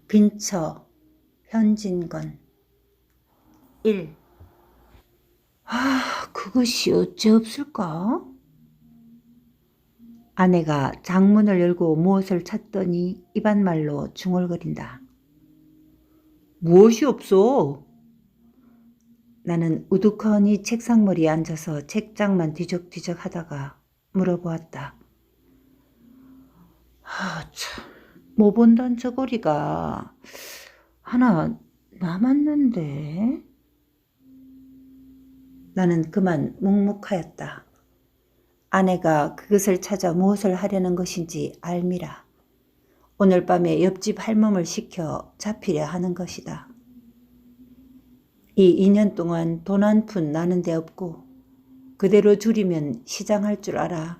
빈처 현진건 1. 그것이 어찌 없을까? 아내가 장문을 열고 무엇을 찾더니 입안말로 중얼거린다. 무엇이 없어? 나는 우두커니 책상머리에 앉아서 책장만 뒤적뒤적 하다가 물어보았다. 참, 못 본단 저고리가 하나 남았는데? 나는 그만 묵묵하였다. 아내가 그것을 찾아 무엇을 하려는 것인지 알미라. 오늘 밤에 옆집 할멈을 시켜 잡히려 하는 것이다. 이 2년 동안 돈 한 푼 나는 데 없고 그대로 줄이면 시장할 줄 알아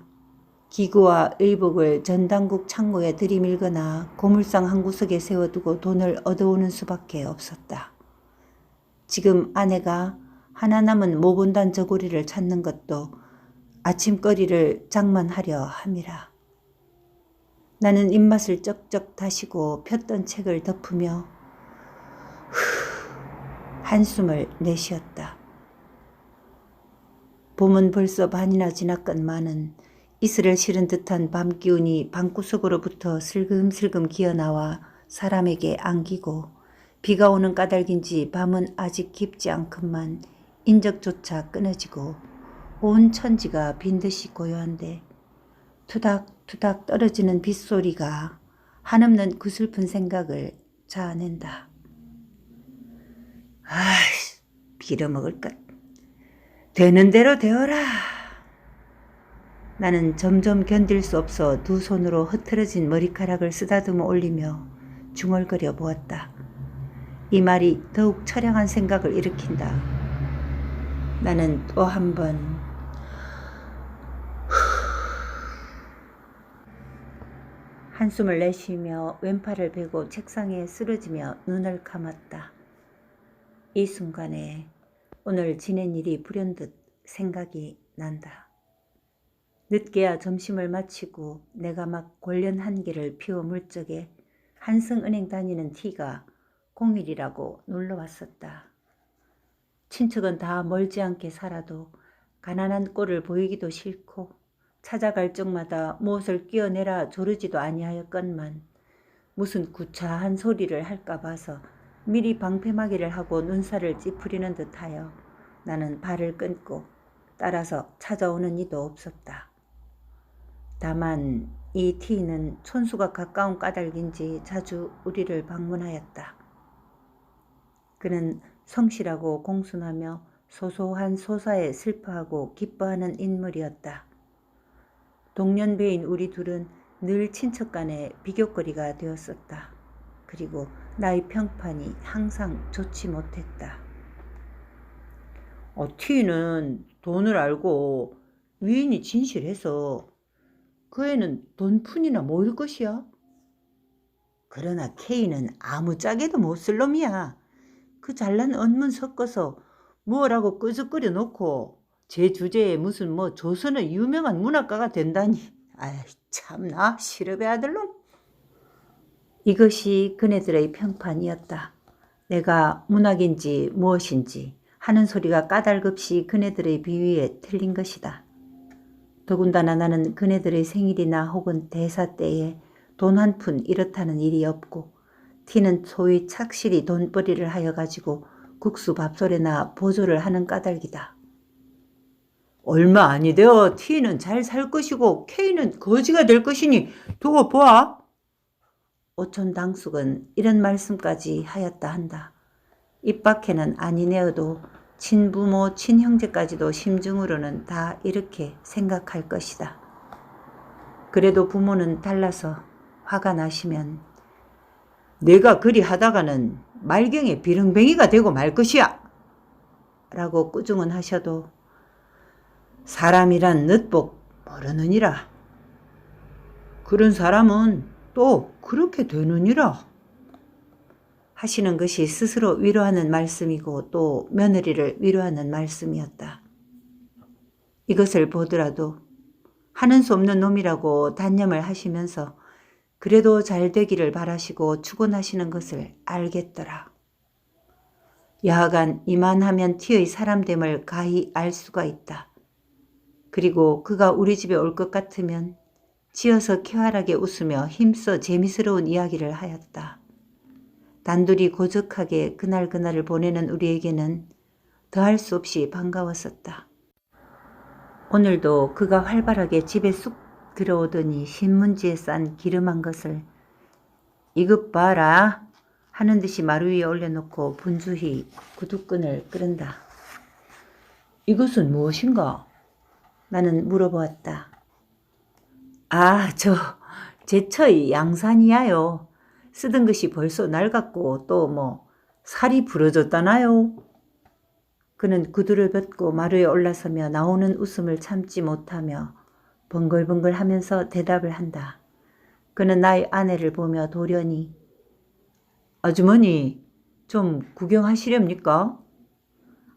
기구와 의복을 전당국 창고에 들이밀거나 고물상 한 구석에 세워두고 돈을 얻어오는 수밖에 없었다. 지금 아내가 하나 남은 모본단 저고리를 찾는 것도 아침거리를 장만하려 함이라. 나는 입맛을 쩍쩍 다시고 폈던 책을 덮으며 한숨을 내쉬었다. 봄은 벌써 반이나 지났건만은 이슬을 실은 듯한 밤기운이 방구석으로부터 슬금슬금 기어나와 사람에게 안기고 비가 오는 까닭인지 밤은 아직 깊지 않건만 인적조차 끊어지고 온 천지가 빈듯이 고요한데 투닥투닥 떨어지는 빗소리가 한없는 구슬픈 생각을 자아낸다. 빌어먹을 것. 되는 대로 되어라. 나는 점점 견딜 수 없어 두 손으로 흐트러진 머리카락을 쓰다듬어 올리며 중얼거려 보았다. 이 말이 더욱 처량한 생각을 일으킨다. 나는 또 한 번 한숨을 내쉬며 왼팔을 베고 책상에 쓰러지며 눈을 감았다. 이 순간에 오늘 지낸 일이 불현듯 생각이 난다. 늦게야 점심을 마치고 내가 막 골련 한 개를 피워 물적에 한성은행 다니는 T가 공일이라고 놀러왔었다. 친척은 다 멀지 않게 살아도 가난한 꼴을 보이기도 싫고 찾아갈 적마다 무엇을 끼어내라 조르지도 아니하였건만 무슨 구차한 소리를 할까 봐서 미리 방패막이를 하고 눈살을 찌푸리는 듯하여 나는 발을 끊고 따라서 찾아오는 이도 없었다. 다만 이 T는 촌수가 가까운 까닭인지 자주 우리를 방문하였다. 그는 성실하고 공손하며 소소한 소사에 슬퍼하고 기뻐하는 인물이었다. 동년배인 우리 둘은 늘 친척 간의 비교거리가 되었었다. 그리고 나의 평판이 항상 좋지 못했다. T는 돈을 알고 위인이 진실해서 그 애는 돈푼이나 모일 것이야. 그러나 K는 아무짝에도 못 쓸 놈이야. 그 잘난 언문 섞어서 뭐라고 끄적거려 놓고 제 주제에 무슨 조선의 유명한 문학가가 된다니. 참나 시럽의 아들놈. 이것이 그네들의 평판이었다. 내가 문학인지 무엇인지 하는 소리가 까닭없이 그네들의 비위에 틀린 것이다. 더군다나 나는 그네들의 생일이나 혹은 대사 때에 돈 한 푼 이렇다는 일이 없고 T는 소위 착실히 돈벌이를 하여 가지고 국수 밥솔에나 보조를 하는 까닭이다. 얼마 아니 되어 T는 잘 살 것이고 K는 거지가 될 것이니 두고 보아. 오촌 당숙은 이런 말씀까지 하였다 한다. 입 밖에는 아니 내어도 친부모 친형제까지도 심중으로는 다 이렇게 생각할 것이다. 그래도 부모는 달라서 화가 나시면 내가 그리 하다가는 말경에 비릉뱅이가 되고 말 것이야 라고 꾸중은 하셔도 사람이란 늦복 모르느니라. 그런 사람은 또 그렇게 되느니라 하시는 것이 스스로 위로하는 말씀이고 또 며느리를 위로하는 말씀이었다. 이것을 보더라도 하는 수 없는 놈이라고 단념을 하시면서 그래도 잘 되기를 바라시고 축원하시는 것을 알겠더라. 여하간 이만하면 티의 사람됨을 가히 알 수가 있다. 그리고 그가 우리 집에 올 것 같으면 지어서 쾌활하게 웃으며 힘써 재미스러운 이야기를 하였다. 단둘이 고적하게 그날그날을 보내는 우리에게는 더할 수 없이 반가웠었다. 오늘도 그가 활발하게 집에 쑥 들어오더니 신문지에 싼 기름한 것을 이것 봐라 하는 듯이 마루 위에 올려놓고 분주히 구두끈을 끄른다. 이것은 무엇인가? 나는 물어보았다. 아, 제처의 양산이야요. 쓰던 것이 벌써 낡았고 또 살이 부러졌다나요? 그는 구두를 벗고 마루에 올라서며 나오는 웃음을 참지 못하며 번글번글 하면서 대답을 한다. 그는 나의 아내를 보며 돌연히 아주머니 좀 구경하시렵니까?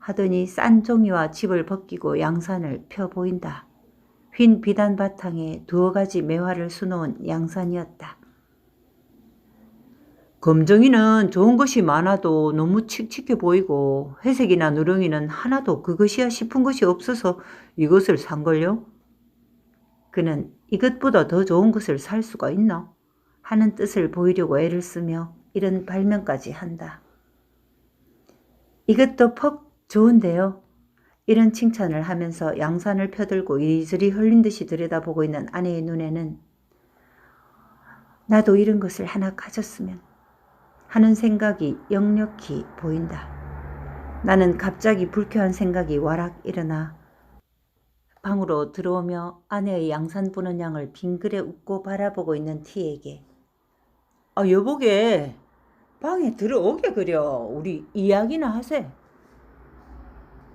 하더니 싼 종이와 집을 벗기고 양산을 펴 보인다. 휜 비단 바탕에 두어 가지 매화를 수놓은 양산이었다. 검정이는 좋은 것이 많아도 너무 칙칙해 보이고 회색이나 누렁이는 하나도 그것이야 싶은 것이 없어서 이것을 산걸요? 그는 이것보다 더 좋은 것을 살 수가 있나? 하는 뜻을 보이려고 애를 쓰며 이런 발명까지 한다. 이것도 퍽 좋은데요. 이런 칭찬을 하면서 양산을 펴들고 이리저리 흘린 듯이 들여다보고 있는 아내의 눈에는 나도 이런 것을 하나 가졌으면 하는 생각이 역력히 보인다. 나는 갑자기 불쾌한 생각이 와락 일어나 방으로 들어오며 아내의 양산 부는 양을 빙그레 웃고 바라보고 있는 티에게 여보게 방에 들어오게 그려. 우리 이야기나 하세.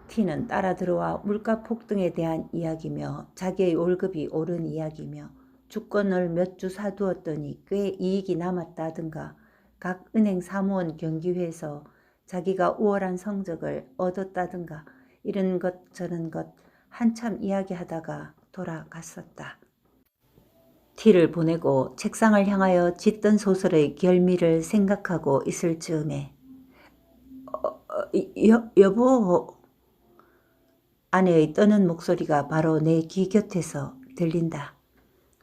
티는 따라 들어와 물가 폭등에 대한 이야기며 자기의 월급이 오른 이야기며 주권을 몇 주 사두었더니 꽤 이익이 남았다든가 각 은행 사무원 경기회에서 자기가 우월한 성적을 얻었다든가 이런 것 저런 것 한참 이야기하다가 돌아갔었다. 티를 보내고 책상을 향하여 짓던 소설의 결미를 생각하고 있을 즈음에 여보. 아내의 떠는 목소리가 바로 내 귀 곁에서 들린다.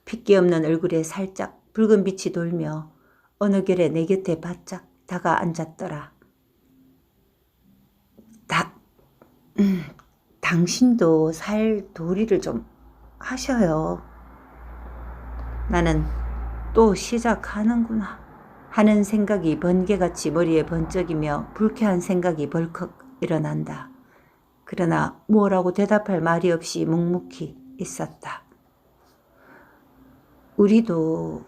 핏기 없는 얼굴에 살짝 붉은 빛이 돌며 어느 결에 내 곁에 바짝 다가 앉았더라. 당신도 살 도리를 좀 하셔요. 나는 또 시작하는구나 하는 생각이 번개같이 머리에 번쩍이며 불쾌한 생각이 벌컥 일어난다. 그러나 뭐라고 대답할 말이 없이 묵묵히 있었다. 우리도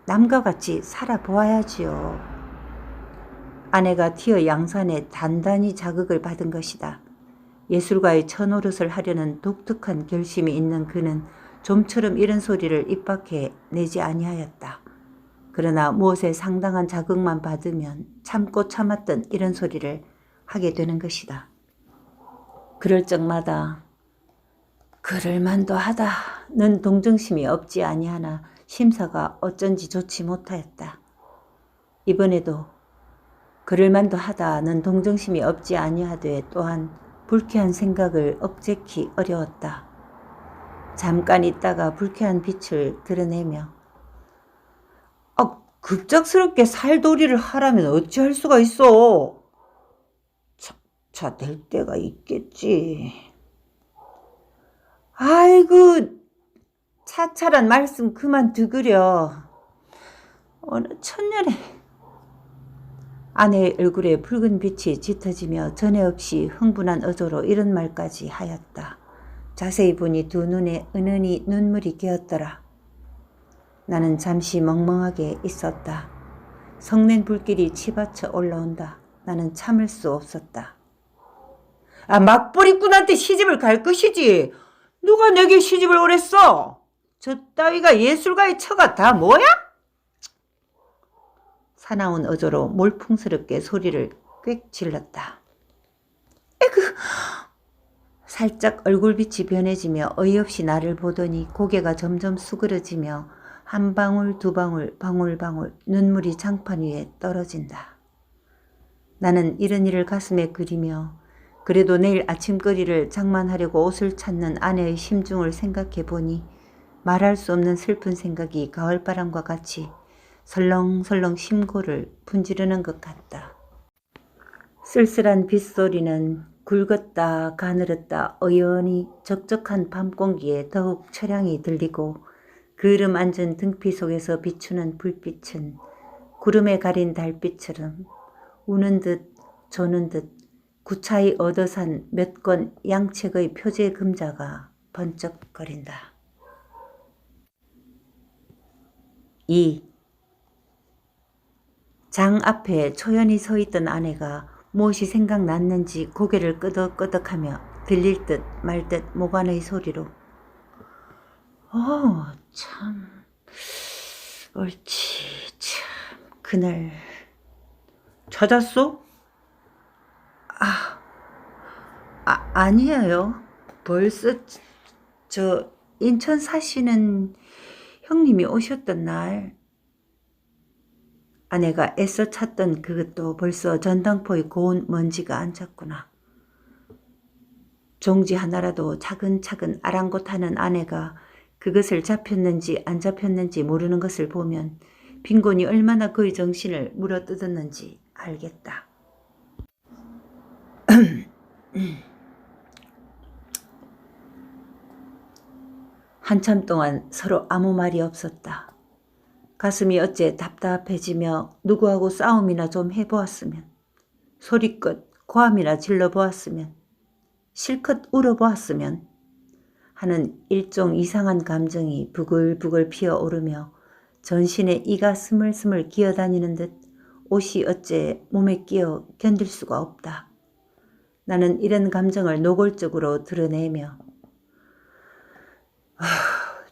남과 같이 살아보아야지요. 아내가 티의 양산에 단단히 자극을 받은 것이다. 예술가의 처노릇을 하려는 독특한 결심이 있는 그는 좀처럼 이런 소리를 입 밖에 내지 아니하였다. 그러나 무엇에 상당한 자극만 받으면 참고 참았던 이런 소리를 하게 되는 것이다. 그럴 적마다 그럴만도 하다는 동정심이 없지 아니하나 심사가 어쩐지 좋지 못하였다. 이번에도 그럴만도 하다는 동정심이 없지 아니하되 또한 불쾌한 생각을 억제키 어려웠다. 잠깐 있다가 불쾌한 빛을 드러내며 급작스럽게 살도리를 하라면 어찌할 수가 있어. 차 될 때가 있겠지. 아이고 차차란 말씀 그만 두그려. 어느 천년에. 아내의 얼굴에 붉은 빛이 짙어지며 전에 없이 흥분한 어조로 이런 말까지 하였다. 자세히 보니 두 눈에 은은히 눈물이 개었더라. 나는 잠시 멍멍하게 있었다. 성낸 불길이 치받쳐 올라온다. 나는 참을 수 없었다. 막부리꾼한테 시집을 갈 것이지. 누가 내게 시집을 오랬어? 저 따위가 예술가의 처가 다 뭐야? 사나운 어조로 몰풍스럽게 소리를 꽥 질렀다. 에그! 살짝 얼굴빛이 변해지며 어이없이 나를 보더니 고개가 점점 수그러지며 한 방울 두 방울 방울방울 눈물이 장판 위에 떨어진다. 나는 이런 일을 가슴에 그리며 그래도 내일 아침거리를 장만하려고 옷을 찾는 아내의 심중을 생각해 보니 말할 수 없는 슬픈 생각이 가을바람과 같이 설렁설렁 심고를 분지르는 것 같다. 쓸쓸한 빗소리는 굵었다 가늘었다 어연히 적적한 밤공기에 더욱 처량히 들리고 그을음 앉은 등피 속에서 비추는 불빛은 구름에 가린 달빛처럼 우는 듯 조는 듯 구차히 얻어산 몇 권 양책의 표제 금자가 번쩍거린다. 2. 장 앞에 초연히 서 있던 아내가 무엇이 생각났는지 고개를 끄덕끄덕하며 들릴 듯 말 듯 모관의 소리로 참 옳지 참 그날 찾았소? 아니에요. 벌써 저 인천 사시는 형님이 오셨던 날 아내가 애써 찾던 그것도 벌써 전당포의 고운 먼지가 앉았구나. 종지 하나라도 차근차근 아랑곳하는 아내가 그것을 잡혔는지 안 잡혔는지 모르는 것을 보면 빈곤이 얼마나 그의 정신을 물어뜯었는지 알겠다. 한참 동안 서로 아무 말이 없었다. 가슴이 어째 답답해지며 누구하고 싸움이나 좀 해보았으면, 소리껏 고함이나 질러보았으면, 실컷 울어보았으면 하는 일종 이상한 감정이 부글부글 피어오르며 전신에 이가 스물스물 기어다니는 듯 옷이 어째 몸에 끼어 견딜 수가 없다. 나는 이런 감정을 노골적으로 드러내며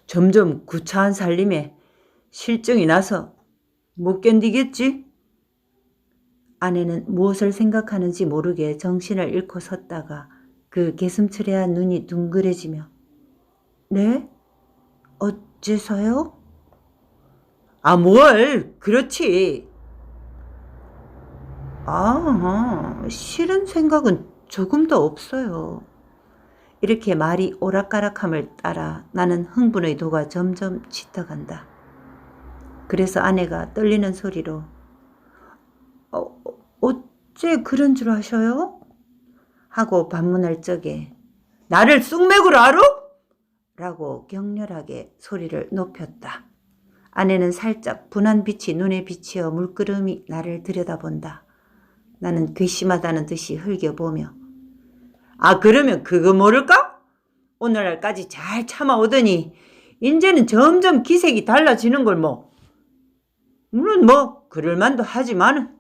점점 구차한 살림에 실증이 나서 못 견디겠지? 아내는 무엇을 생각하는지 모르게 정신을 잃고 섰다가 그 개슴츠레한 눈이 둥그레지며 네? 어째서요? 뭘 그렇지. 싫은 생각은 조금도 없어요. 이렇게 말이 오락가락함을 따라 나는 흥분의 도가 점점 짙어간다. 그래서 아내가 떨리는 소리로 어째 그런 줄 아셔요? 하고 반문할 적에 나를 쑥맥으로 알아? 라고 격렬하게 소리를 높였다. 아내는 살짝 분한 빛이 눈에 비치어 물끄러미 나를 들여다본다. 나는 괘씸하다는 듯이 흘겨보며 그러면 그거 모를까? 오늘날까지 잘 참아오더니 이제는 점점 기색이 달라지는 걸 뭐. 물론 그럴만도 하지만은.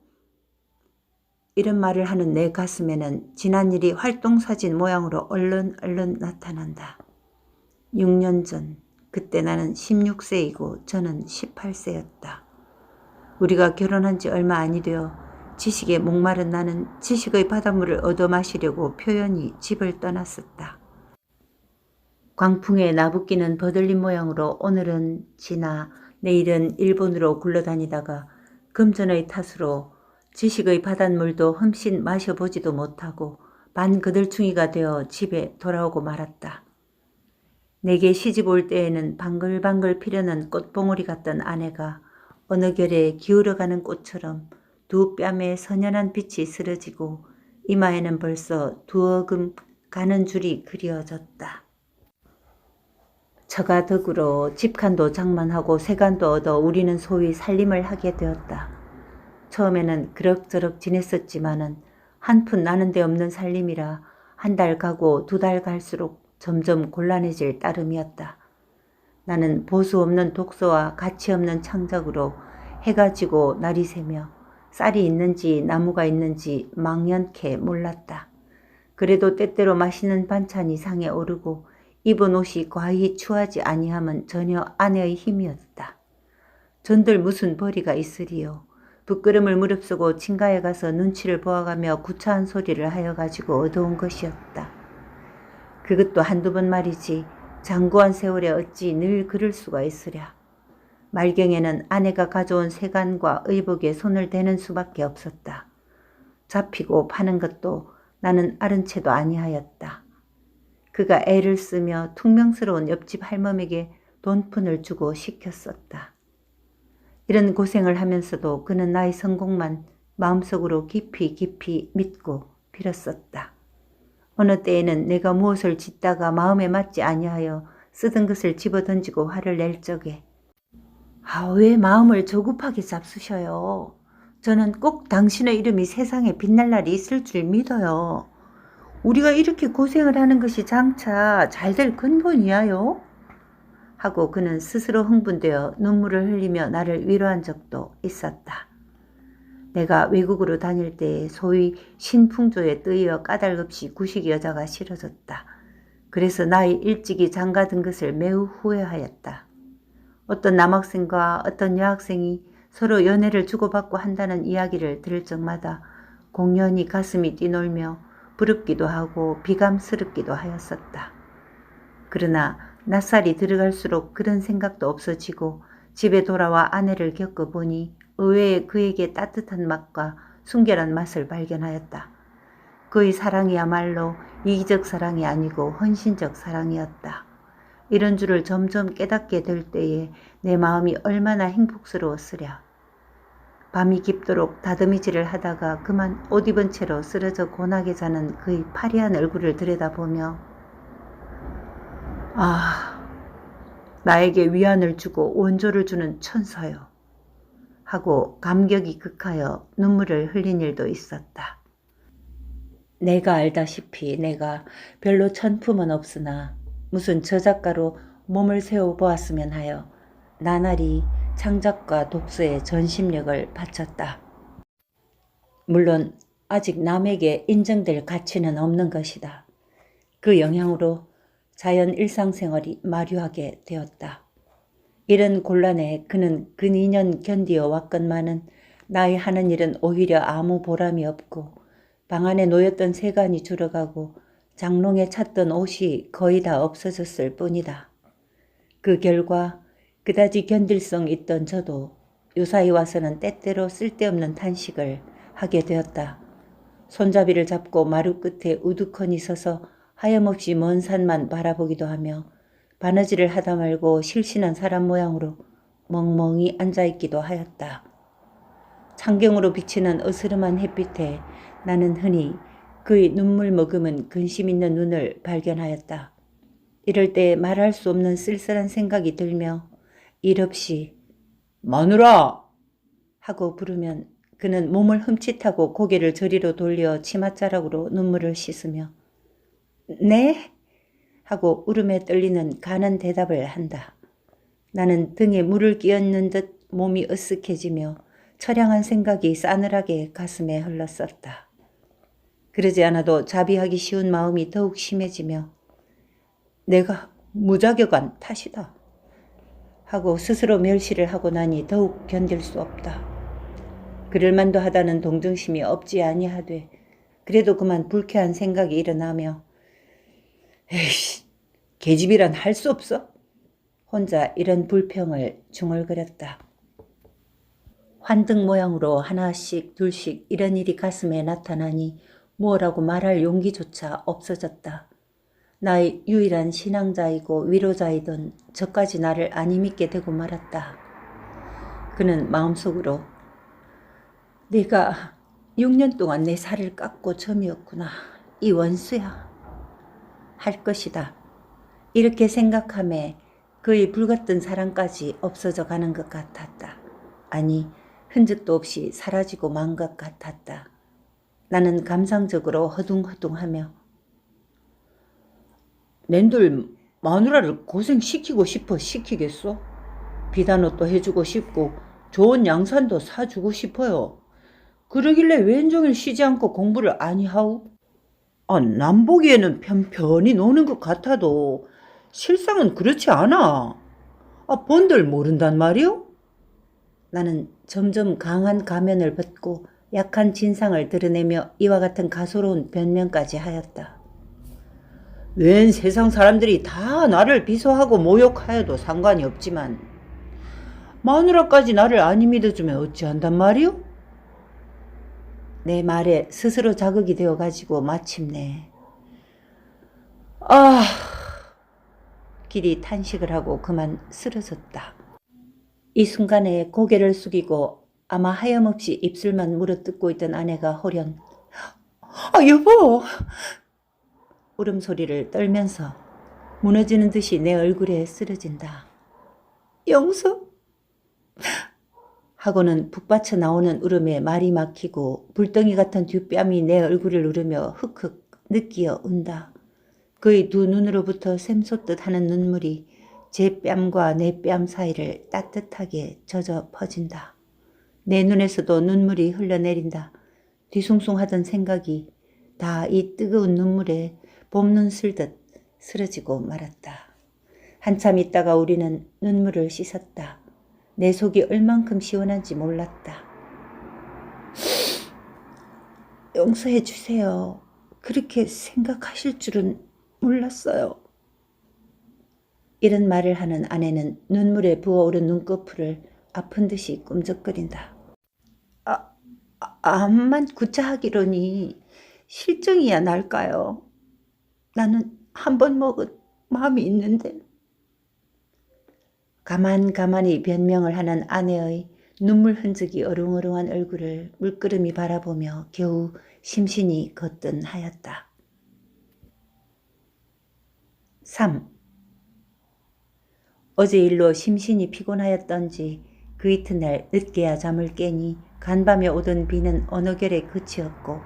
이런 말을 하는 내 가슴에는 지난 일이 활동사진 모양으로 얼른 나타난다. 6년 전 그때 나는 16세이고 저는 18세였다. 우리가 결혼한 지 얼마 아니 되어 지식에 목마른 나는 지식의 바닷물을 얻어 마시려고 표연히 집을 떠났었다. 광풍에 나부끼는 버들림 모양으로 오늘은 지나 내일은 일본으로 굴러다니다가 금전의 탓으로 지식의 바닷물도 흠씬 마셔보지도 못하고 반그들충이가 되어 집에 돌아오고 말았다. 내게 시집 올 때에는 방글방글 피려는 꽃봉오리 같던 아내가 어느 결에 기울어가는 꽃처럼 두 뺨에 선연한 빛이 스러지고 이마에는 벌써 두어금 가는 줄이 그려졌다. 처가 덕으로 집칸도 장만하고 세간도 얻어 우리는 소위 살림을 하게 되었다. 처음에는 그럭저럭 지냈었지만은 한푼 나는 데 없는 살림이라 한 달 가고 두 달 갈수록 점점 곤란해질 따름이었다. 나는 보수 없는 독서와 가치 없는 창작으로 해가 지고 날이 새며 쌀이 있는지 나무가 있는지 망연케 몰랐다. 그래도 때때로 맛있는 반찬이 상에 오르고 입은 옷이 과히 추하지 아니함은 전혀 아내의 힘이었다. 전들 무슨 벌이가 있으리요. 부끄럼을 무릅쓰고 친가에 가서 눈치를 보아가며 구차한 소리를 하여가지고 얻어온 것이었다. 그것도 한두 번 말이지 장구한 세월에 어찌 늘 그럴 수가 있으랴. 말경에는 아내가 가져온 세간과 의복에 손을 대는 수밖에 없었다. 잡히고 파는 것도 나는 아른 채도 아니하였다. 그가 애를 쓰며 퉁명스러운 옆집 할멈에게 돈푼을 주고 시켰었다. 이런 고생을 하면서도 그는 나의 성공만 마음속으로 깊이 깊이 믿고 빌었었다. 어느 때에는 내가 무엇을 짓다가 마음에 맞지 아니하여 쓰던 것을 집어던지고 화를 낼 적에 왜 마음을 조급하게 잡수셔요. 저는 꼭 당신의 이름이 세상에 빛날 날이 있을 줄 믿어요. 우리가 이렇게 고생을 하는 것이 장차 잘 될 근본이야요. 하고 그는 스스로 흥분되어 눈물을 흘리며 나를 위로한 적도 있었다. 내가 외국으로 다닐 때 소위 신풍조에 뜨이어 까닭없이 구식 여자가 싫어졌다. 그래서 나이 일찍이 장가든 것을 매우 후회하였다. 어떤 남학생과 어떤 여학생이 서로 연애를 주고받고 한다는 이야기를 들을 적마다 공연히 가슴이 뛰놀며 부럽기도 하고 비감스럽기도 하였었다. 그러나 낯살이 들어갈수록 그런 생각도 없어지고 집에 돌아와 아내를 겪어보니 의외의 그에게 따뜻한 맛과 순결한 맛을 발견하였다. 그의 사랑이야말로 이기적 사랑이 아니고 헌신적 사랑이었다. 이런 줄을 점점 깨닫게 될 때에 내 마음이 얼마나 행복스러웠으랴. 밤이 깊도록 다듬이질을 하다가 그만 옷 입은 채로 쓰러져 고나게 자는 그의 파리한 얼굴을 들여다보며 나에게 위안을 주고 원조를 주는 천사요 하고 감격이 극하여 눈물을 흘린 일도 있었다. 내가 알다시피 내가 별로 천품은 없으나 무슨 저작가로 몸을 세워보았으면 하여 나날이 창작과 독서에 전심력을 바쳤다. 물론 아직 남에게 인정될 가치는 없는 것이다. 그 영향으로 자연 일상생활이 마루하게 되었다. 이런 곤란에 그는 그 2년 견디어 왔건만은 나의 하는 일은 오히려 아무 보람이 없고 방 안에 놓였던 세간이 줄어가고 장롱에 찼던 옷이 거의 다 없어졌을 뿐이다. 그 결과 그다지 견딜성 있던 저도 요사이 와서는 때때로 쓸데없는 탄식을 하게 되었다. 손잡이를 잡고 마루 끝에 우두커니 서서 하염없이 먼 산만 바라보기도 하며 바느질을 하다 말고 실신한 사람 모양으로 멍멍이 앉아있기도 하였다. 창경으로 비치는 어스름한 햇빛에 나는 흔히 그의 눈물 머금은 근심 있는 눈을 발견하였다. 이럴 때 말할 수 없는 쓸쓸한 생각이 들며 일없이 마누라! 하고 부르면 그는 몸을 흠칫하고 고개를 저리로 돌려 치맛자락으로 눈물을 씻으며 네? 하고 울음에 떨리는 가는 대답을 한다. 나는 등에 물을 끼얹는 듯 몸이 으쓱해지며 처량한 생각이 싸늘하게 가슴에 흘렀었다. 그러지 않아도 자비하기 쉬운 마음이 더욱 심해지며 내가 무자격한 탓이다 하고 스스로 멸시를 하고 나니 더욱 견딜 수 없다. 그럴 만도 하다는 동정심이 없지 아니하되 그래도 그만 불쾌한 생각이 일어나며 에이씨, 계집이란 할 수 없어? 혼자 이런 불평을 중얼거렸다. 환등 모양으로 하나씩 둘씩 이런 일이 가슴에 나타나니 무엇라고 말할 용기조차 없어졌다. 나의 유일한 신앙자이고 위로자이던 저까지 나를 안 믿게 되고 말았다. 그는 마음속으로 내가 6년 동안 내 살을 깎고 점이었구나. 이 원수야. 할 것이다. 이렇게 생각하며 그의 불같은 사랑까지 없어져 가는 것 같았다. 아니, 흔적도 없이 사라지고 만 것 같았다. 나는 감상적으로 허둥허둥하며 낸들 마누라를 고생시키고 싶어 시키겠어? 비단옷도 해주고 싶고 좋은 양산도 사주고 싶어요. 그러길래 웬종일 쉬지 않고 공부를 아니하오? 남 보기에는 편편히 노는 것 같아도 실상은 그렇지 않아. 본들 모른단 말이오? 나는 점점 강한 가면을 벗고 약한 진상을 드러내며 이와 같은 가소로운 변명까지 하였다. 웬 세상 사람들이 다 나를 비소하고 모욕하여도 상관이 없지만 마누라까지 나를 안 믿어주면 어찌한단 말이오? 내 말에 스스로 자극이 되어가지고 마침내 길이 탄식을 하고 그만 쓰러졌다. 이 순간에 고개를 숙이고 아마 하염없이 입술만 물어뜯고 있던 아내가 호련 여보! 울음소리를 떨면서 무너지는 듯이 내 얼굴에 쓰러진다. 영서? 하고는 북받쳐 나오는 울음에 말이 막히고 불덩이 같은 뒷뺨이 내 얼굴을 누르며 흑흑 느끼어 운다. 그의 두 눈으로부터 샘솟듯 하는 눈물이 제 뺨과 내 뺨 사이를 따뜻하게 젖어 퍼진다. 내 눈에서도 눈물이 흘러내린다. 뒤숭숭하던 생각이 다 이 뜨거운 눈물에 봄눈 쓸듯 쓰러지고 말았다. 한참 있다가 우리는 눈물을 씻었다. 내 속이 얼만큼 시원한지 몰랐다. 용서해 주세요. 그렇게 생각하실 줄은 몰랐어요. 이런 말을 하는 아내는 눈물에 부어오른 눈꺼풀을 아픈 듯이 끔적거린다. 암만 구차하기로니 실정이야 날까요? 나는 한 번 먹은 마음이 있는데. 가만히 변명을 하는 아내의 눈물 흔적이 어릉어릉한 얼굴을 물끄러미 바라보며 겨우 심신이 거뜬하였다. 3. 어제 일로 심신이 피곤하였던지 그 이튿날 늦게야 잠을 깨니 간밤에 오던 비는 어느 결에 그치었고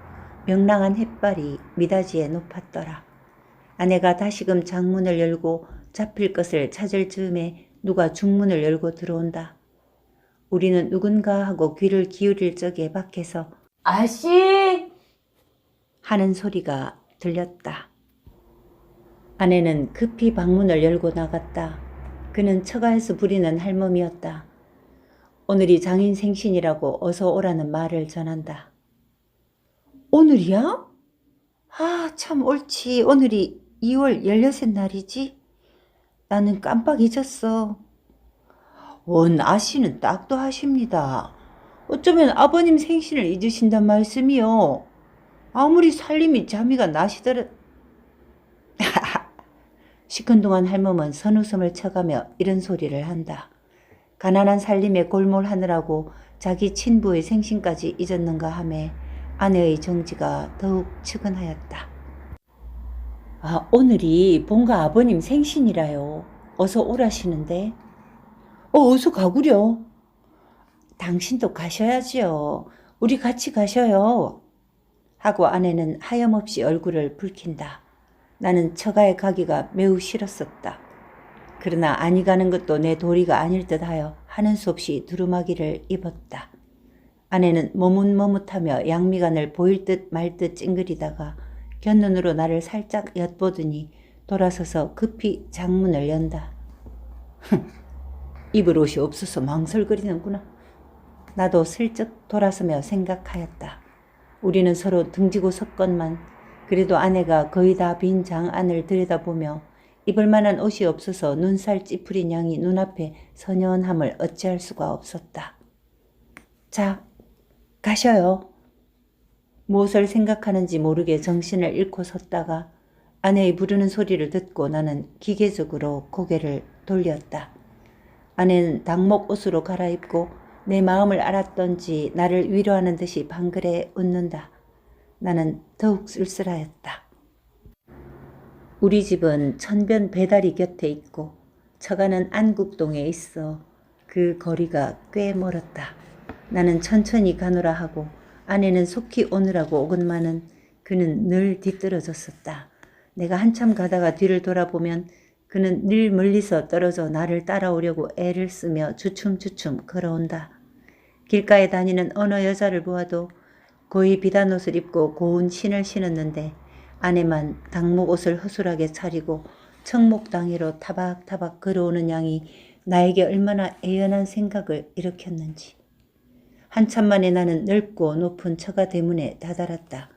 명랑한 햇발이 미닫이에 높았더라. 아내가 다시금 장문을 열고 잡힐 것을 찾을 즈음에 누가 중문을 열고 들어온다. 우리는 누군가 하고 귀를 기울일 적에 밖에서 아씨! 하는 소리가 들렸다. 아내는 급히 방문을 열고 나갔다. 그는 처가에서 부리는 할멈이었다. 오늘이 장인 생신이라고 어서 오라는 말을 전한다. 오늘이야? 참 옳지. 오늘이 2월 16 날이지? 나는 깜빡 잊었어. 원 아씨는 딱도 하십니다. 어쩌면 아버님 생신을 잊으신단 말씀이요. 아무리 살림이 자미가 나시더라. 시큰둥한 할멈은 선웃음을 쳐가며 이런 소리를 한다. 가난한 살림에 골몰하느라고 자기 친부의 생신까지 잊었는가 하매 아내의 정지가 더욱 측은하였다. 오늘이 본가 아버님 생신이라요. 어서 오라시는데. 어서 가구려. 당신도 가셔야지요. 우리 같이 가셔요. 하고 아내는 하염없이 얼굴을 붉힌다. 나는 처가에 가기가 매우 싫었었다. 그러나 아니 가는 것도 내 도리가 아닐 듯하여 하는 수 없이 두루마기를 입었다. 아내는 머뭇머뭇하며 양미간을 보일 듯 말 듯 찡그리다가 곁눈으로 나를 살짝 엿보더니 돌아서서 급히 장문을 연다. 입을 옷이 없어서 망설거리는구나. 나도 슬쩍 돌아서며 생각하였다. 우리는 서로 등지고 섰건만 그래도 아내가 거의 다 빈 장 안을 들여다보며 입을 만한 옷이 없어서 눈살 찌푸린 양이 눈앞에 선연함을 어찌할 수가 없었다. 자, 가셔요. 무엇을 생각하는지 모르게 정신을 잃고 섰다가 아내의 부르는 소리를 듣고 나는 기계적으로 고개를 돌렸다. 아내는 당목 옷으로 갈아입고 내 마음을 알았던지 나를 위로하는 듯이 방글에 웃는다. 나는 더욱 쓸쓸하였다. 우리 집은 천변 배다리 곁에 있고 처가는 안국동에 있어 그 거리가 꽤 멀었다. 나는 천천히 가노라 하고 아내는 속히 오느라고 오건만은 그는 늘 뒤떨어졌었다. 내가 한참 가다가 뒤를 돌아보면 그는 늘 멀리서 떨어져 나를 따라오려고 애를 쓰며 주춤주춤 걸어온다. 길가에 다니는 어느 여자를 보아도 고이 비단 옷을 입고 고운 신을 신었는데 아내만 당목 옷을 허술하게 차리고 청목당이로 타박타박 걸어오는 양이 나에게 얼마나 애연한 생각을 일으켰는지. 한참 만에 나는 넓고 높은 처가 대문에 다다랐다.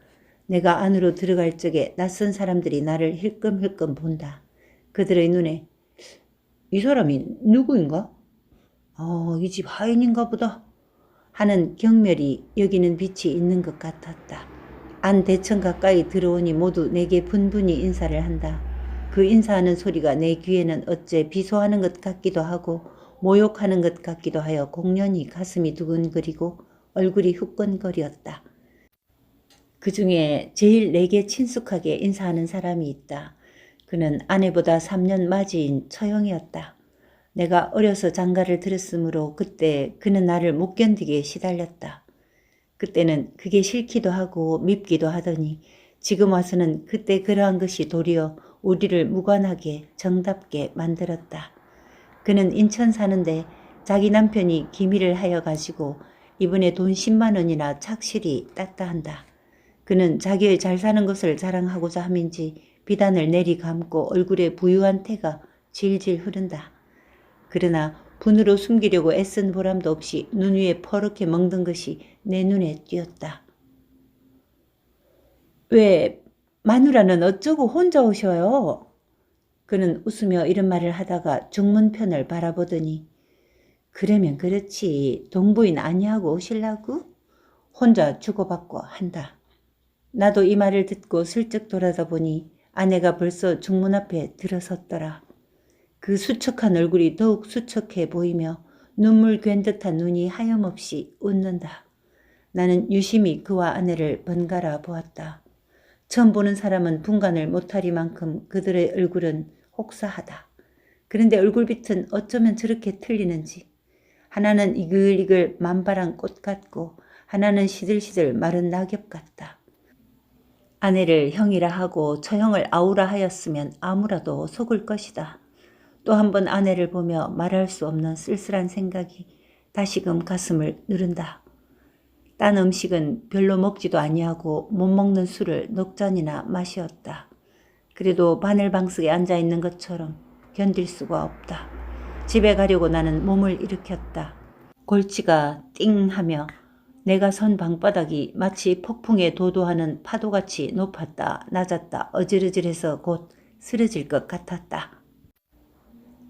내가 안으로 들어갈 적에 낯선 사람들이 나를 힐끔힐끔 본다. 그들의 눈에 이 사람이 누구인가? 이 집 하인인가 보다 하는 경멸이 여기는 빛이 있는 것 같았다. 안 대천 가까이 들어오니 모두 내게 분분히 인사를 한다. 그 인사하는 소리가 내 귀에는 어째 비소하는 것 같기도 하고 모욕하는 것 같기도 하여 공연히 가슴이 두근거리고 얼굴이 후끈거렸다. 그 중에 제일 내게 친숙하게 인사하는 사람이 있다. 그는 아내보다 3년 맞이인 처형이었다. 내가 어려서 장가를 들었으므로 그때 그는 나를 못 견디게 시달렸다. 그때는 그게 싫기도 하고 밉기도 하더니 지금 와서는 그때 그러한 것이 도리어 우리를 무관하게 정답게 만들었다. 그는 인천 사는데 자기 남편이 기밀을 하여 가지고 이번에 돈 10만 원이나 착실히 땄다 한다. 그는 자기의 잘 사는 것을 자랑하고자 함인지 비단을 내리감고 얼굴에 부유한 태가 질질 흐른다. 그러나 분으로 숨기려고 애쓴 보람도 없이 눈 위에 퍼렇게 멍든 것이 내 눈에 띄었다. 왜 마누라는 어쩌고 혼자 오셔요? 그는 웃으며 이런 말을 하다가 중문편을 바라보더니 그러면 그렇지 동부인 아니하고 오실라고? 혼자 주고받고 한다. 나도 이 말을 듣고 슬쩍 돌아다 보니 아내가 벌써 중문 앞에 들어섰더라. 그 수척한 얼굴이 더욱 수척해 보이며 눈물 괜 듯한 눈이 하염없이 웃는다. 나는 유심히 그와 아내를 번갈아 보았다. 처음 보는 사람은 분간을 못하리만큼 그들의 얼굴은 혹사하다. 그런데 얼굴빛은 어쩌면 저렇게 틀리는지. 하나는 이글이글 만발한 꽃 같고 하나는 시들시들 마른 낙엽 같다. 아내를 형이라 하고 처형을 아우라 하였으면 아무라도 속을 것이다. 또 한 번 아내를 보며 말할 수 없는 쓸쓸한 생각이 다시금 가슴을 누른다. 딴 음식은 별로 먹지도 아니하고 못 먹는 술을 넉 잔이나 마시었다. 그래도 바늘방석에 앉아있는 것처럼 견딜 수가 없다. 집에 가려고 나는 몸을 일으켰다. 골치가 띵 하며 내가 선 방바닥이 마치 폭풍에 도도하는 파도같이 높았다 낮았다 어질어질해서 곧 쓰러질 것 같았다.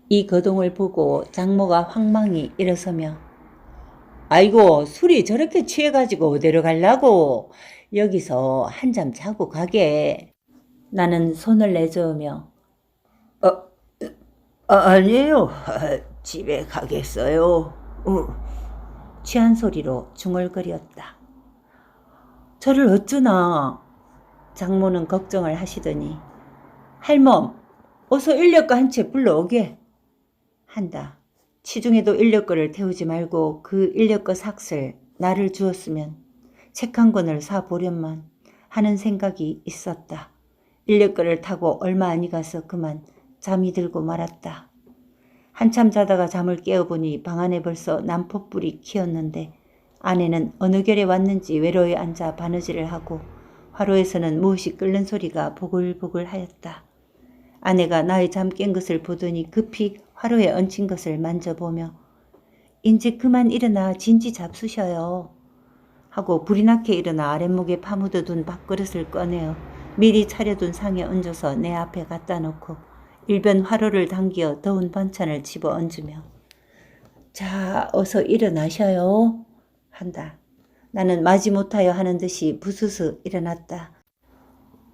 이 거동을 보고 장모가 황망히 일어서며 아이고 술이 저렇게 취해가지고 어디로 가려고 여기서 한잠 자고 가게. 나는 손을 내저으며 아니에요. 집에 가겠어요. 취한 소리로 중얼거렸다. 저를 어쩌나. 장모는 걱정을 하시더니 할멈 어서 인력거 한 채 불러오게 한다. 시중에도 인력거를 태우지 말고 그 인력거 삭슬 나를 주었으면 책 한 권을 사보련만 하는 생각이 있었다. 인력거를 타고 얼마 아니 가서 그만 잠이 들고 말았다. 한참 자다가 잠을 깨어보니 방 안에 벌써 난포불이 키었는데 아내는 어느 결에 왔는지 외로이 앉아 바느질을 하고 화로에서는 무엇이 끓는 소리가 보글보글 하였다. 아내가 나의 잠 깬 것을 보더니 급히 화로에 얹힌 것을 만져보며 인제 그만 일어나 진지 잡수셔요 하고 불이 나게 일어나 아랫목에 파묻어둔 밥그릇을 꺼내어 미리 차려둔 상에 얹어서 내 앞에 갖다 놓고 일변 화로를 당겨 더운 반찬을 집어 얹으며 자 어서 일어나셔요 한다. 나는 마지못하여 하는 듯이 부스스 일어났다.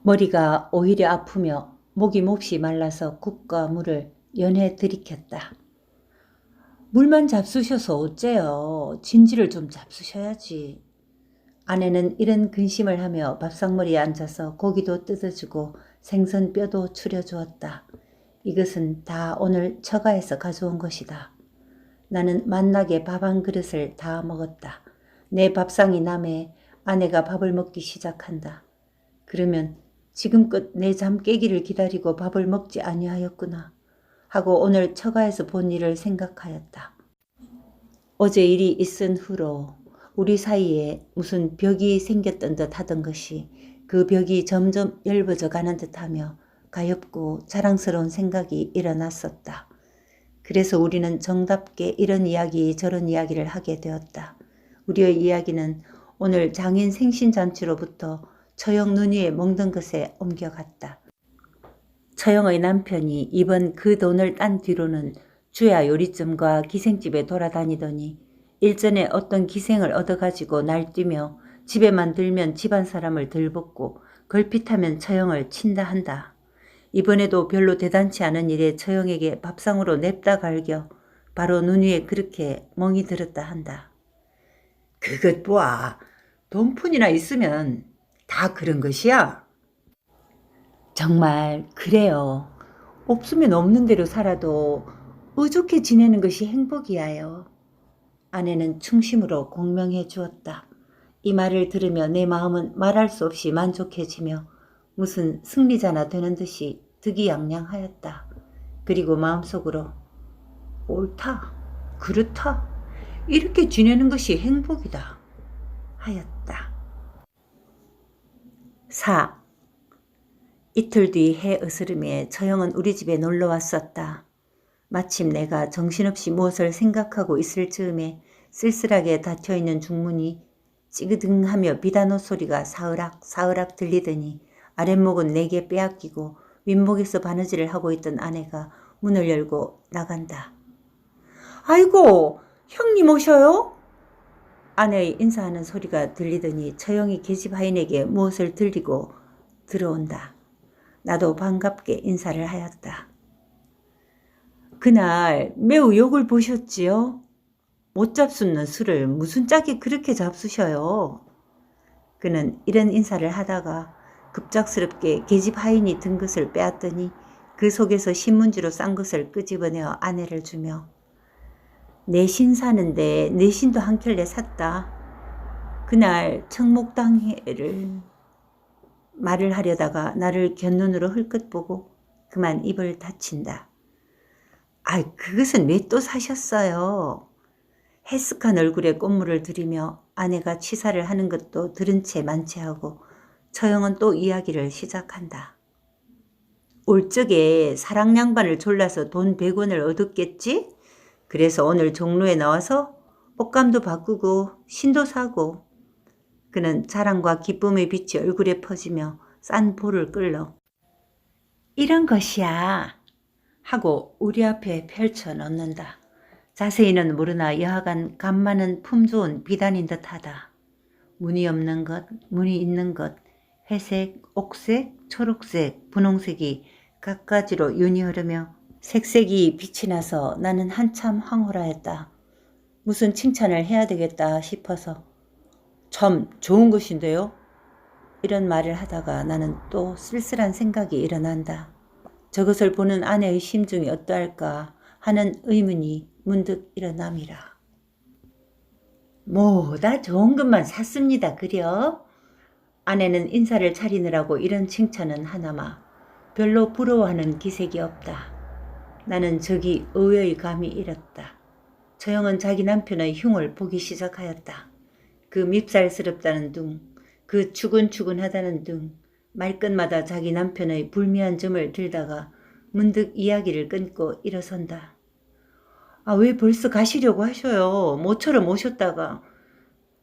머리가 오히려 아프며 목이 몹시 말라서 국과 물을 연해 들이켰다. 물만 잡수셔서 어째요. 진지를 좀 잡수셔야지. 아내는 이런 근심을 하며 밥상머리에 앉아서 고기도 뜯어주고 생선뼈도 추려주었다. 이것은 다 오늘 처가에서 가져온 것이다. 나는 만나게 밥 한 그릇을 다 먹었다. 내 밥상이 남에 아내가 밥을 먹기 시작한다. 그러면 지금껏 내 잠 깨기를 기다리고 밥을 먹지 아니하였구나 하고 오늘 처가에서 본 일을 생각하였다. 어제 일이 있은 후로 우리 사이에 무슨 벽이 생겼던 듯 하던 것이 그 벽이 점점 얇아져 가는 듯하며 가엾고 자랑스러운 생각이 일어났었다. 그래서 우리는 정답게 이런 이야기 저런 이야기를 하게 되었다. 우리의 이야기는 오늘 장인 생신잔치로부터 처형 눈 위에 멍든 것에 옮겨갔다. 처형의 남편이 이번 그 돈을 딴 뒤로는 주야 요리점과 기생집에 돌아다니더니 일전에 어떤 기생을 얻어가지고 날뛰며 집에만 들면 집안 사람을 들볶고 걸핏하면 처형을 친다 한다. 이번에도 별로 대단치 않은 일에 처형에게 밥상으로 냅다 갈겨 바로 눈 위에 그렇게 멍이 들었다 한다. 그것 보아. 돈푼이나 있으면 다 그런 것이야. 정말 그래요. 없으면 없는 대로 살아도 의좋게 지내는 것이 행복이야요. 아내는 충심으로 공명해 주었다. 이 말을 들으며 내 마음은 말할 수 없이 만족해지며 무슨 승리자나 되는 듯이 득이양양하였다. 그리고 마음속으로 옳다, 그렇다, 이렇게 지내는 것이 행복이다 하였다. 4. 이틀 뒤 해 으스름에 처형은 우리 집에 놀러 왔었다. 마침 내가 정신없이 무엇을 생각하고 있을 즈음에 쓸쓸하게 닫혀있는 중문이 찌그등하며 비단옷 소리가 사으락 사으락 들리더니 아랫목은 내게 빼앗기고 윗목에서 바느질을 하고 있던 아내가 문을 열고 나간다. 아이고, 형님 오셔요? 아내의 인사하는 소리가 들리더니 처형이 계집 하인에게 무엇을 들리고 들어온다. 나도 반갑게 인사를 하였다. 그날 매우 욕을 보셨지요? 못 잡수는 술을 무슨 짝이 그렇게 잡수셔요? 그는 이런 인사를 하다가 급작스럽게 계집 하인이 든 것을 빼앗더니 그 속에서 신문지로 싼 것을 끄집어내어 아내를 주며 내신 사는데 내신도 한 켤레 샀다. 그날 청목당회를 말을 하려다가 나를 곁눈으로 흘끗 보고 그만 입을 닫힌다. 아이, 그것은 왜 또 사셨어요? 해쓱한 얼굴에 꽃물을 들이며 아내가 취사를 하는 것도 들은 채 만체하고 처형은 또 이야기를 시작한다. 올 적에 사랑양반을 졸라서 돈 100원을 얻었겠지? 그래서 오늘 종로에 나와서 옷감도 바꾸고 신도 사고. 그는 자랑과 기쁨의 빛이 얼굴에 퍼지며 싼 볼을 끌러 이런 것이야 하고 우리 앞에 펼쳐 놓는다. 자세히는 모르나 여하간 감 많은 품 좋은 비단인 듯하다. 무늬 없는 것, 무늬 있는 것, 회색, 옥색, 초록색, 분홍색이 갖가지로 윤이 흐르며 색색이 빛이 나서 나는 한참 황홀하였다. 무슨 칭찬을 해야 되겠다 싶어서 참 좋은 것인데요? 이런 말을 하다가 나는 또 쓸쓸한 생각이 일어난다. 저것을 보는 아내의 심중이 어떠할까 하는 의문이 문득 일어남이라. 뭐다 좋은 것만 샀습니다. 그려? 아내는 인사를 차리느라고 이런 칭찬은 하나마 별로 부러워하는 기색이 없다. 나는 저기 의외의 감이 잃었다. 처형은 자기 남편의 흉을 보기 시작하였다. 그 밉살스럽다는 둥, 그 추근추근하다는 둥, 말끝마다 자기 남편의 불미한 점을 들다가 문득 이야기를 끊고 일어선다. 아, 왜 벌써 가시려고 하셔요? 모처럼 오셨다가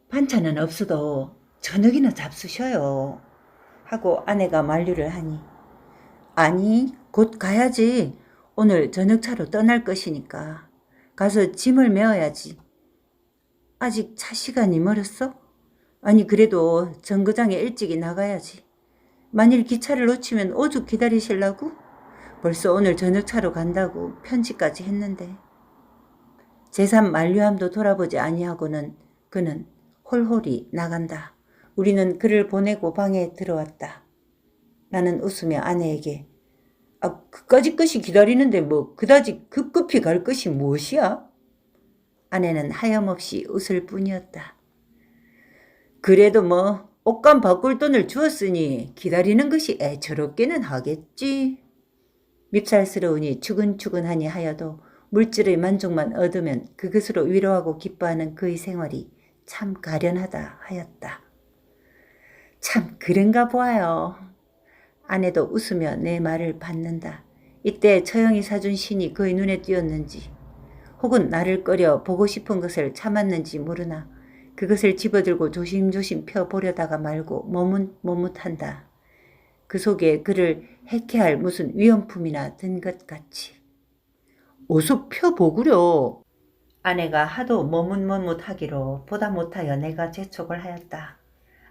반찬은 없어도 저녁이나 잡수셔요. 하고 아내가 만류를 하니 아니, 곧 가야지. 오늘 저녁차로 떠날 것이니까 가서 짐을 메어야지. 아직 차 시간이 멀었어? 아니, 그래도 정거장에 일찍이 나가야지. 만일 기차를 놓치면 오죽 기다리실라고? 벌써 오늘 저녁차로 간다고 편지까지 했는데. 제3 만류함도 돌아보지 아니하고는 그는 홀홀히 나간다. 우리는 그를 보내고 방에 들어왔다. 나는 웃으며 아내에게 그까짓 것이 기다리는데 뭐 그다지 급급히 갈 것이 무엇이야? 아내는 하염없이 웃을 뿐이었다. 그래도 뭐 옷감 바꿀 돈을 주었으니 기다리는 것이 애처롭게는 하겠지. 밉살스러우니 추근추근하니 하여도 물질의 만족만 얻으면 그것으로 위로하고 기뻐하는 그의 생활이 참 가련하다 하였다. 참 그런가 보아요. 아내도 웃으며 내 말을 받는다. 이때 처형이 사준 신이 그의 눈에 띄었는지 혹은 나를 꺼려 보고 싶은 것을 참았는지 모르나 그것을 집어들고 조심조심 펴보려다가 말고 머뭇머뭇한다. 그 속에 그를 해케할 무슨 위험품이나 든 것 같이. 어서 펴보구려. 아내가 하도 머뭇머뭇하기로 보다 못하여 내가 재촉을 하였다.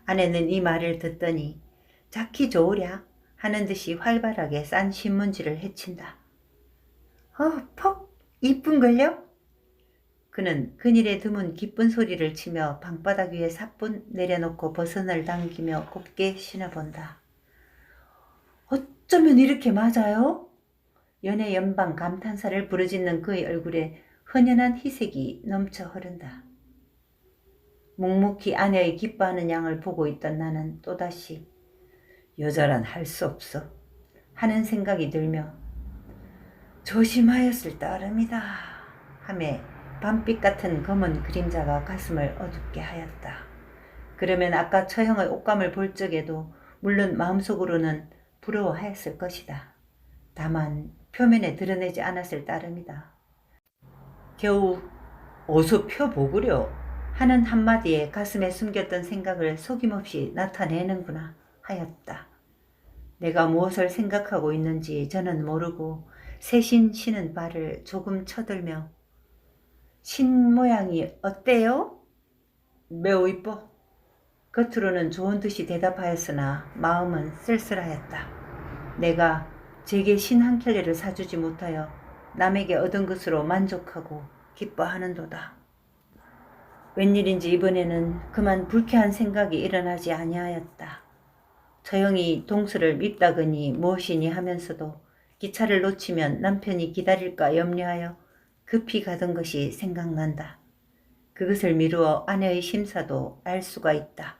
아내는 이 말을 듣더니 자키 좋으랴 하는 듯이 활발하게 싼 신문지를 헤친다. 퍽 이쁜걸요? 그는 그늘에 드문 기쁜 소리를 치며 방바닥 위에 사뿐 내려놓고 버선을 당기며 곱게 신어본다. 어쩌면 이렇게 맞아요? 연애 연방 감탄사를 부르짖는 그의 얼굴에 흔연한 희색이 넘쳐 흐른다. 묵묵히 아내의 기뻐하는 양을 보고 있던 나는 또다시 여자란 할 수 없어 하는 생각이 들며 조심하였을 따름이다 하며 밤빛 같은 검은 그림자가 가슴을 어둡게 하였다. 그러면 아까 처형의 옷감을 볼 적에도 물론 마음속으로는 부러워하였을 것이다. 다만 표면에 드러내지 않았을 따름이다. 겨우 어서 펴보구려 하는 한마디에 가슴에 숨겼던 생각을 속임없이 나타내는구나 하였다. 내가 무엇을 생각하고 있는지 저는 모르고 새신 신은 발을 조금 쳐들며 신 모양이 어때요? 매우 이뻐. 겉으로는 좋은 듯이 대답하였으나 마음은 쓸쓸하였다. 내가 제게 신 한 켤레를 사주지 못하여 남에게 얻은 것으로 만족하고 기뻐하는도다. 웬일인지 이번에는 그만 불쾌한 생각이 일어나지 아니하였다. 처형이 동서를 밉다거니 무엇이니 하면서도 기차를 놓치면 남편이 기다릴까 염려하여 급히 가던 것이 생각난다. 그것을 미루어 아내의 심사도 알 수가 있다.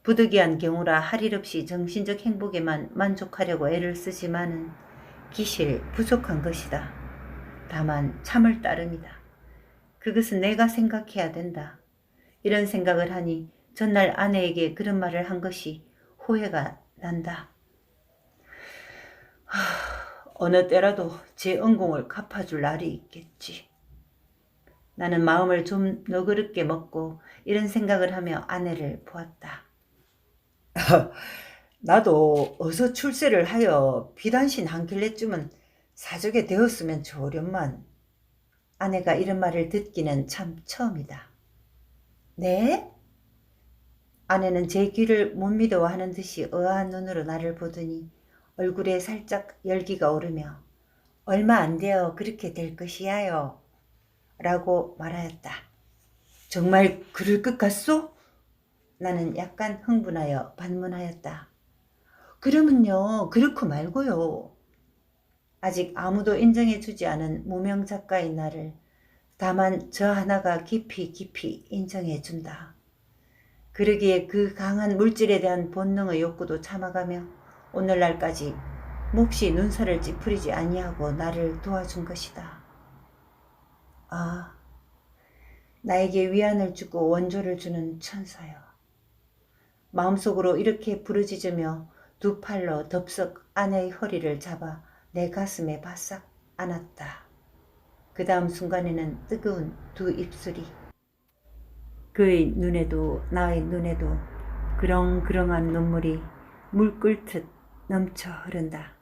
부득이한 경우라 할 일 없이 정신적 행복에만 만족하려고 애를 쓰지만은 기실 부족한 것이다. 다만 참을 따름이다. 그것은 내가 생각해야 된다. 이런 생각을 하니 전날 아내에게 그런 말을 한 것이 후회가 난다. 어느 때라도 제 은공을 갚아줄 날이 있겠지. 나는 마음을 좀 너그럽게 먹고 이런 생각을 하며 아내를 보았다. 나도 어서 출세를 하여 비단신 한 켤레쯤은 사족에 되었으면 좋으련만. 아내가 이런 말을 듣기는 참 처음이다. 네? 아내는 제 귀를 못 믿어하는 듯이 의아한 눈으로 나를 보더니 얼굴에 살짝 열기가 오르며 얼마 안 되어 그렇게 될 것이야요 라고 말하였다. 정말 그럴 것 같소? 나는 약간 흥분하여 반문하였다. 그러면요 그렇고 말고요. 아직 아무도 인정해주지 않은 무명 작가인 나를 다만 저 하나가 깊이 인정해준다. 그러기에 그 강한 물질에 대한 본능의 욕구도 참아가며 오늘날까지 몹시 눈살을 찌푸리지 아니하고 나를 도와준 것이다. 아, 나에게 위안을 주고 원조를 주는 천사여. 마음속으로 이렇게 부르짖으며 두 팔로 덥석 아내의 허리를 잡아 내 가슴에 바싹 안았다. 그 다음 순간에는 뜨거운 두 입술이 그의 눈에도 나의 눈에도 그렁그렁한 눈물이 물 끓듯 넘쳐 흐른다.